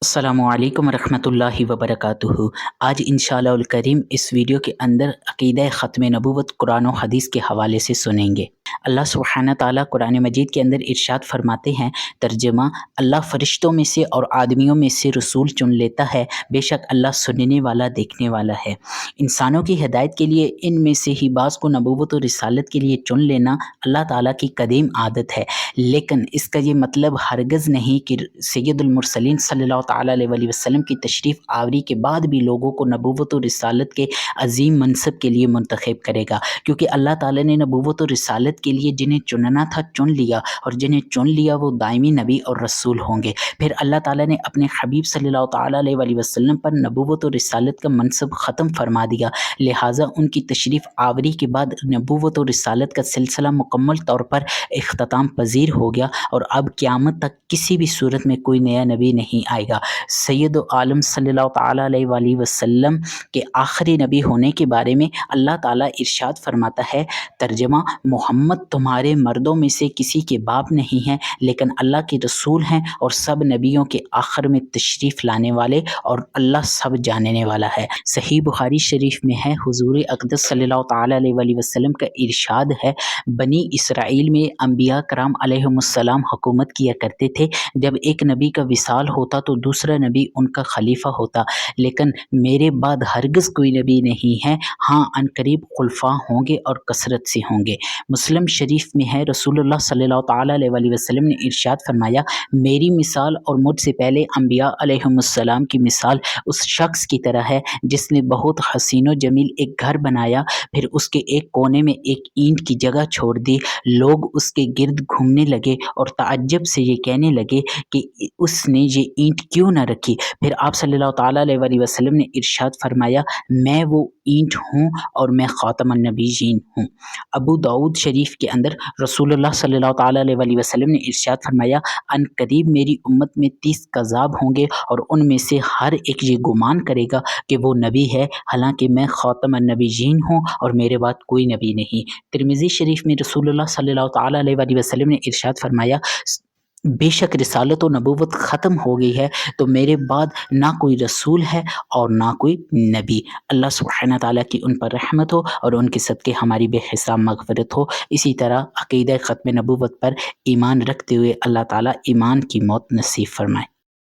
السلام علیکم ورحمۃ اللہ وبرکاتہ۔ آج انشاءاللہ الکریم اس ویڈیو کے اندر عقیدہ ختم نبوت قرآن و حدیث کے حوالے سے سنیں گے۔ اللہ سبحانہ تعالیٰ قرآن مجید کے اندر ارشاد فرماتے ہیں، ترجمہ: اللہ فرشتوں میں سے اور آدمیوں میں سے رسول چن لیتا ہے، بے شک اللہ سننے والا دیکھنے والا ہے۔ انسانوں کی ہدایت کے لیے ان میں سے ہی بعض کو نبوت و رسالت کے لیے چن لینا اللہ تعالیٰ کی قدیم عادت ہے، لیکن اس کا یہ مطلب ہرگز نہیں کہ سید المرسلین صلی اللہ تعالیٰ علیہ وسلم کی تشریف آوری کے بعد بھی لوگوں کو نبوت و رسالت کے عظیم منصب کے لیے منتخب کرے گا، کیونکہ اللہ تعالیٰ نے نبوت و رسالت کے لیے جنہیں چننا تھا چن لیا، اور جنہیں چن لیا وہ دائمی نبی اور رسول ہوں گے۔ پھر اللہ تعالیٰ نے اپنے حبیب صلی اللہ تعالیٰ علیہ وسلم پر نبوت و رسالت کا منصب ختم فرما دیا، لہٰذا ان کی تشریف آوری کے بعد نبوت و رسالت کا سلسلہ مکمل طور پر اختتام پذیر ہو گیا، اور اب قیامت تک کسی بھی صورت میں کوئی نیا نبی نہیں آئے گا۔ سید عالم صلی اللہ تعالیٰ علیہ وسلم کے آخری نبی ہونے کے بارے میں اللہ تعالیٰ ارشاد فرماتا ہے، ترجمہ: محمد تمہارے مردوں میں سے کسی کے باپ نہیں ہیں، لیکن اللہ کے رسول ہیں اور سب نبیوں کے آخر میں تشریف لانے والے، اور اللہ سب جاننے والا ہے۔ صحیح بخاری شریف میں ہے، حضور اقدس صلی اللہ تعالیٰ علیہ وسلم کا ارشاد ہے، بنی اسرائیل میں انبیاء کرام علیہم السلام حکومت کیا کرتے تھے۔ جب ایک نبی کا وصال ہوتا تو دوسرا نبی ان کا خلیفہ ہوتا، لیکن میرے بعد ہرگز کوئی نبی نہیں ہے، ہاں ان قریب خلفاء ہوں گے اور کثرت سے ہوں گے۔ مسلم شریف میں ہے، رسول اللہ صلی اللہ تعالیٰ علیہ وسلم نے ارشاد فرمایا، میری مثال اور مجھ سے پہلے انبیاء علیہم السلام کی مثال اس شخص کی طرح ہے جس نے بہت حسین و جمیل ایک گھر بنایا، پھر اس کے ایک کونے میں ایک اینٹ کی جگہ چھوڑ دی۔ لوگ اس کے گرد گھومنے لگے اور تعجب سے یہ کہنے لگے کہ اس نے یہ اینٹ کیوں نہ رکھی؟ پھر آپ صلی اللہ تعالیٰ علیہ وسلم نے ارشاد فرمایا، میں وہ اینٹ ہوں اور میں خاتم النبیین ہوں۔ ابو داؤد شریف کے اندر رسول اللہ صلی اللہ تعالیٰ علیہ وسلم نے ارشاد فرمایا، ان قریب میری امت میں 30 کذاب ہوں گے، اور ان میں سے ہر ایک یہ گمان کرے گا کہ وہ نبی ہے، حالانکہ میں خاتم النبیین ہوں اور میرے بعد کوئی نبی نہیں۔ ترمذی شریف میں رسول اللہ صلی اللہ تعالیٰ علیہ وسلم نے ارشاد فرمایا، بے شک رسالت و نبوت ختم ہو گئی ہے، تو میرے بعد نہ کوئی رسول ہے اور نہ کوئی نبی۔ اللہ سبحانہ تعالیٰ کی ان پر رحمت ہو اور ان کے صدقے ہماری بے حساب مغفرت ہو۔ اسی طرح عقیدہ ختم نبوت پر ایمان رکھتے ہوئے اللہ تعالیٰ ایمان کی موت نصیب فرمائے۔